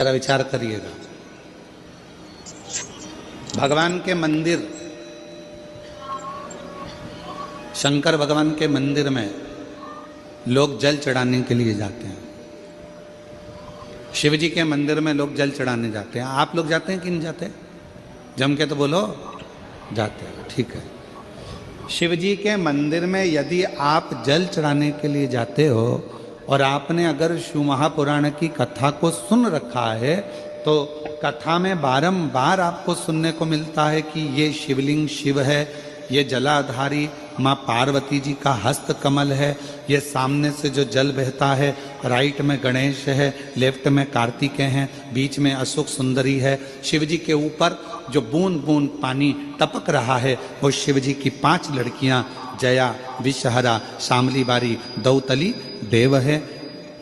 जरा विचार करिएगा। भगवान के मंदिर, शंकर भगवान के मंदिर में लोग जल चढ़ाने के लिए जाते हैं। शिव जी के मंदिर में लोग जल चढ़ाने जाते हैं। आप लोग जाते हैं कि नहीं जाते? जम के तो बोलो, जाते हैं। ठीक है। शिव जी के मंदिर में यदि आप जल चढ़ाने के लिए जाते हो और आपने अगर शिव महापुराण की कथा को सुन रखा है तो कथा में बारंबार आपको सुनने को मिलता है कि ये शिवलिंग शिव है, ये जलाधारी माँ पार्वती जी का हस्त कमल है, ये सामने से जो जल बहता है, राइट में गणेश है, लेफ्ट में कार्तिकेय हैं, बीच में अशोक सुंदरी है। शिव जी के ऊपर जो बूंद बूंद पानी टपक रहा है वो शिव जी की 5 लड़कियां जया, विषहरा, शामली बारी, दौतली देव है।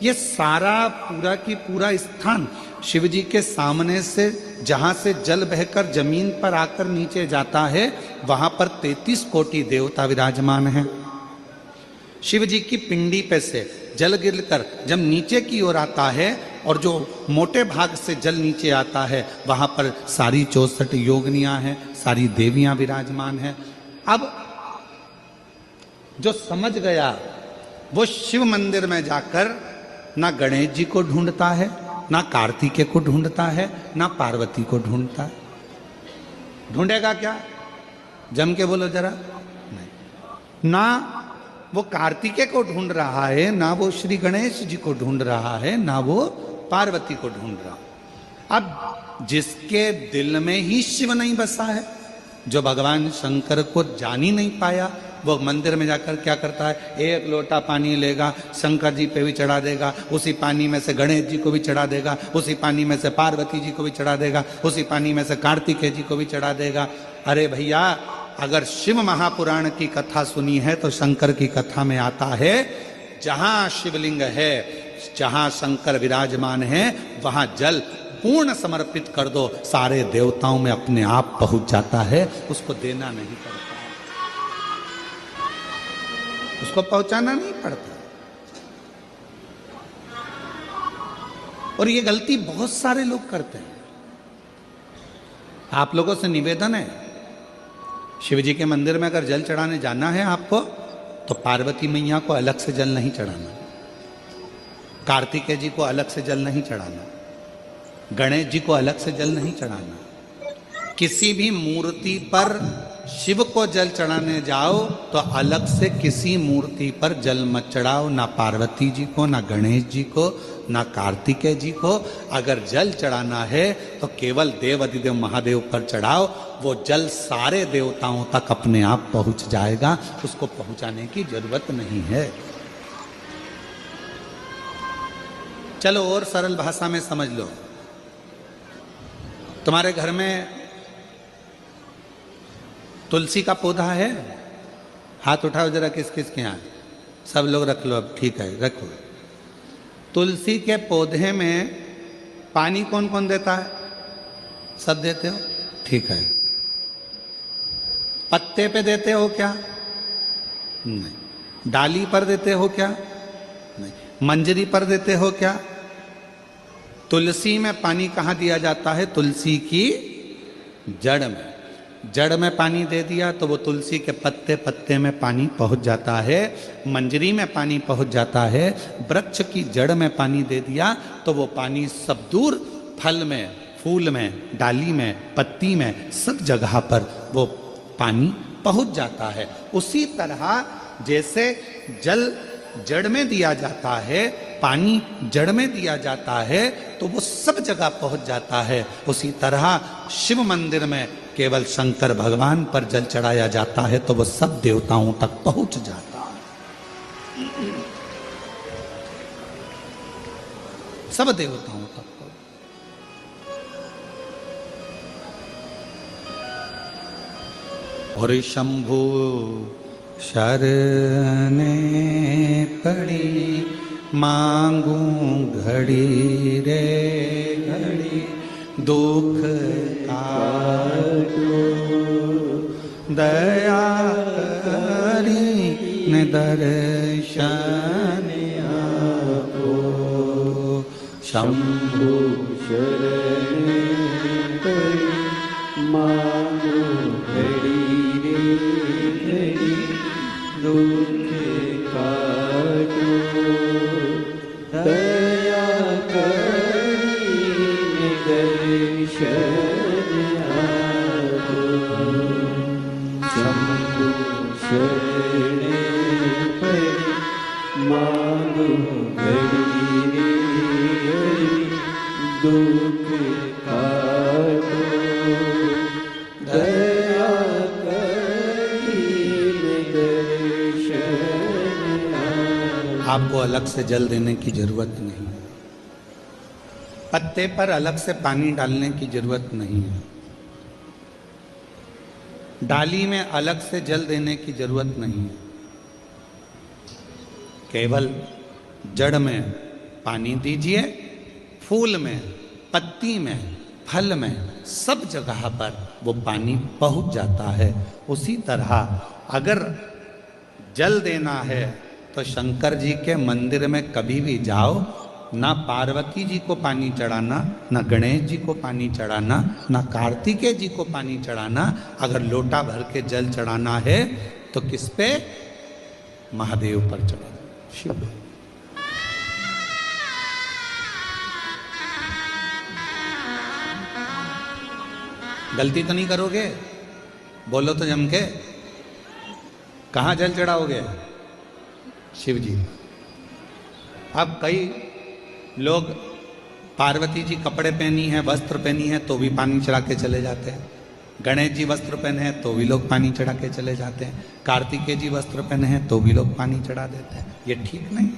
ये सारा पूरा की पूरा स्थान शिव जी के सामने से जहां से जल बहकर जमीन पर आकर नीचे जाता है वहां पर 33 कोटि देवता विराजमान हैं। शिव जी की पिंडी पे से जल गिरकर जब नीचे की ओर आता है और जो मोटे भाग से जल नीचे आता है वहां पर सारी 64 योगिनियां हैं, सारी देवियां विराजमान हैं। अब जो समझ गया वो शिव मंदिर में जाकर ना गणेश जी को ढूंढता है, ना कार्तिकेय को ढूंढता है, ना पार्वती को ढूंढता है। ढूंढेगा क्या? जम के बोलो जरा। नहीं, ना वो कार्तिकेय को ढूंढ रहा है, ना वो श्री गणेश जी को ढूंढ रहा है, ना वो पार्वती को ढूंढ रहा। अब जिसके दिल में ही शिव नहीं बसा है, जो भगवान शंकर को जान ही नहीं पाया, वो मंदिर में जाकर क्या करता है? 1 लोटा पानी लेगा, शंकर जी पे भी चढ़ा देगा, उसी पानी में से गणेश जी को भी चढ़ा देगा, उसी पानी में से पार्वती जी को भी चढ़ा देगा, उसी पानी में से कार्तिकेय जी को भी चढ़ा देगा। अरे भैया, अगर शिव महापुराण की कथा सुनी है तो शंकर की कथा में आता है जहां शिवलिंग है, जहां शंकर विराजमान है, वहां जल पूर्ण समर्पित कर दो, सारे देवताओं में अपने आप पहुंच जाता है। उसको देना नहीं पड़ता, उसको पहुंचाना नहीं पड़ता। और ये गलती बहुत सारे लोग करते हैं। आप लोगों से निवेदन है, शिव जी के मंदिर में अगर जल चढ़ाने जाना है आपको तो पार्वती मैया को अलग से जल नहीं चढ़ाना, कार्तिकेय जी को अलग से जल नहीं चढ़ाना, गणेश जी को अलग से जल नहीं चढ़ाना। किसी भी मूर्ति पर शिव को जल चढ़ाने जाओ तो अलग से किसी मूर्ति पर जल मत चढ़ाओ, ना पार्वती जी को, ना गणेश जी को, ना कार्तिकेय जी को। अगर जल चढ़ाना है तो केवल देव अधिदेव महादेव पर चढ़ाओ, वो जल सारे देवताओं तक अपने आप पहुंच जाएगा, उसको पहुंचाने की जरूरत नहीं है। चलो और सरल भाषा में समझ लो। तुम्हारे घर में तुलसी का पौधा है? हाथ उठाओ जरा, किस किस के यहाँ? सब लोग रख लो। अब ठीक है, रखो। तुलसी के पौधे में पानी कौन कौन देता है? सब देते हो? ठीक है। पत्ते पे देते हो क्या? नहीं। डाली पर देते हो क्या? नहीं। मंजरी पर देते हो क्या? तुलसी में पानी कहाँ दिया जाता है? तुलसी की जड़ में। जड़ में पानी दे दिया तो वो तुलसी के पत्ते पत्ते में पानी पहुंच जाता है, मंजरी में पानी पहुंच जाता है। वृक्ष की जड़ में पानी दे दिया तो वो पानी सब दूर फल में, फूल में, डाली में, पत्ती में, सब जगह पर वो पानी पहुंच जाता है। उसी तरह जैसे जल जड़ में दिया जाता है, पानी जड़ में दिया जाता है तो वो सब जगह पहुंच जाता है। उसी तरह शिव मंदिर में केवल शंकर भगवान पर जल चढ़ाया जाता है तो वो सब देवताओं तक पहुंच जाता है, सब देवताओं तक। और शंभु शरणे पड़ी मांगू घड़ी रे घड़ी, दुख काटो दया करी न दर्शन आपो। शंभु शरण पड़ी मांगो घड़ी रे घड़ी दुख काटो दया करीने दर्शन आपो शंभु शरण पड़ी मांगो घड़ी रे घड़ी दुख काटो दया करीने दर्शन आपो। आपको अलग से जल देने की जरूरत नहीं है, पत्ते पर अलग से पानी डालने की जरूरत नहीं है, डाली में अलग से जल देने की जरूरत नहीं है। केवल जड़ में पानी दीजिए, फूल में, पत्ती में, फल में, सब जगह पर वो पानी पहुंच जाता है। उसी तरह अगर जल देना है तो शंकर जी के मंदिर में कभी भी जाओ, ना पार्वती जी को पानी चढ़ाना, ना गणेश जी को पानी चढ़ाना, ना कार्तिकेय जी को पानी चढ़ाना। अगर लोटा भर के जल चढ़ाना है तो किस पे? महादेव पर चढ़ाना, शिव। गलती तो नहीं करोगे? बोलो तो जम के। कहाँ जल चढ़ाओगे? शिव जी। अब कई लोग पार्वती जी कपड़े पहनी है, वस्त्र पहनी है, तो भी पानी चढ़ा के चले जाते हैं। गणेश जी वस्त्र पहने हैं तो भी लोग पानी चढ़ा के चले जाते हैं। कार्तिकेय जी वस्त्र पहने हैं तो भी लोग पानी चढ़ा देते हैं। ये ठीक नहीं।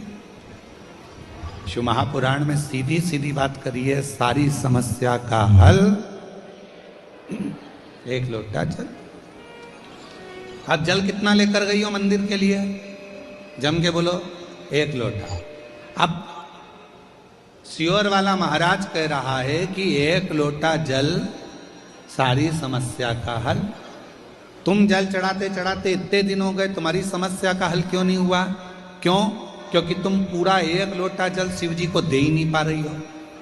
शिव महापुराण में सीधी सीधी बात करिए, सारी समस्या का हल एक लोटा जल। अब जल कितना लेकर गई हो मंदिर के लिए? जम के बोलो, एक लोटा। अब सियोर वाला महाराज कह रहा है कि एक लोटा जल सारी समस्या का हल। तुम जल चढ़ाते चढ़ाते इतने दिन हो गए, तुम्हारी समस्या का हल क्यों नहीं हुआ? क्यों? क्योंकि तुम पूरा एक लोटा जल शिव जी को दे ही नहीं पा रही हो।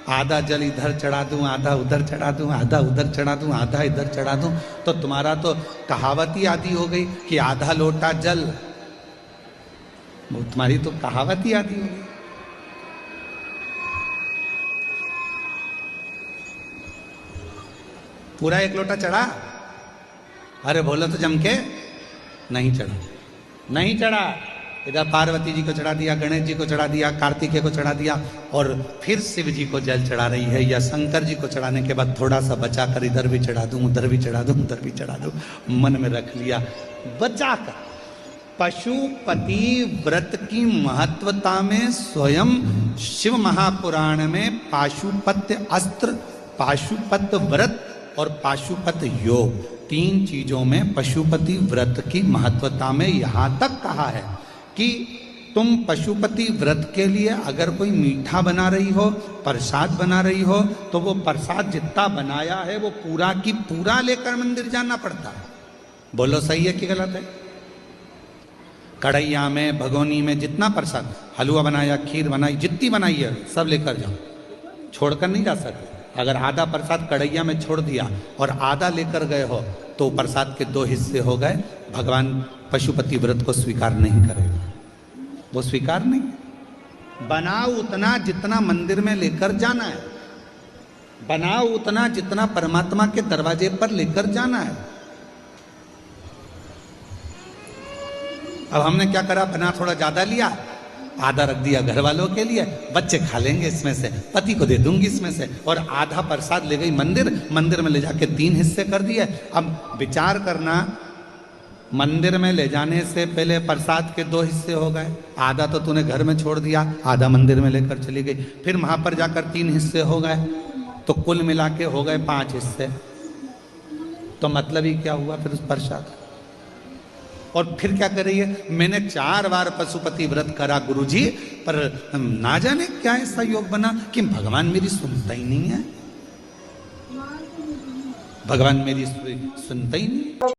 आधा जल इधर चढ़ा दूं, आधा उधर चढ़ा दूं, आधा उधर चढ़ा दूं, आधा इधर चढ़ा दूं, तो तुम्हारा तो कहावत ही आदि हो गई कि आधा लोटा जल। वो तुम्हारी तो कहावत ही आदि हो गई। पूरा एक लोटा चढ़ा? अरे बोलो तो जम के। नहीं चढ़ा, नहीं चढ़ा। इधर पार्वती जी को चढ़ा दिया, गणेश जी को चढ़ा दिया, कार्तिकेय को चढ़ा दिया, और फिर शिव जी को जल चढ़ा रही है। या शंकर जी को चढ़ाने के बाद थोड़ा सा बचा कर इधर भी चढ़ा दूं, उधर भी चढ़ा दूं, उधर भी चढ़ा दूं, मन में रख लिया बचा कर। पशुपति व्रत की महत्वता में स्वयं शिव महापुराण में पाशुपत्य अस्त्र, पाशुपत व्रत और पाशुपत योग, तीन चीजों में पशुपति व्रत की महत्वता में यहां तक कहा है कि तुम पशुपति व्रत के लिए अगर कोई मीठा बना रही हो, प्रसाद बना रही हो, तो वो प्रसाद जितना बनाया है वो पूरा की पूरा लेकर मंदिर जाना पड़ता है। बोलो सही है कि गलत है? कढ़ैया में, भगोनी में जितना प्रसाद, हलवा बनाया, खीर बनाई, जितनी बनाई है सब लेकर जाओ, छोड़कर नहीं जा सकते। अगर आधा प्रसाद कढ़ैया में छोड़ दिया और आधा लेकर गए हो तो प्रसाद के दो हिस्से हो गए। भगवान पशुपति व्रत को स्वीकार नहीं करेगा, वो स्वीकार नहीं। बनाओ उतना जितना मंदिर में लेकर जाना है, बनाओ उतना जितना परमात्मा के दरवाजे पर लेकर जाना है। अब हमने क्या करा, बना थोड़ा ज्यादा लिया, आधा रख दिया घर वालों के लिए, बच्चे खा लेंगे इसमें से, पति को दे दूंगी इसमें से, और आधा प्रसाद ले गई मंदिर, मंदिर में ले जाके 3 हिस्से कर दिए। अब विचार करना, मंदिर में ले जाने से पहले प्रसाद के 2 हिस्से हो गए, आधा तो तूने घर में छोड़ दिया, आधा मंदिर में लेकर चली गई, फिर वहां पर जाकर 3 हिस्से हो गए, तो कुल मिला के हो गए 5 हिस्से। तो मतलब ही क्या हुआ फिर उस प्रसाद? और फिर क्या कर रही है, मैंने 4 बार पशुपति व्रत करा गुरुजी, पर ना जाने क्या ऐसा योग बना कि भगवान मेरी सुनता ही नहीं है, भगवान मेरी सुनता ही नहीं।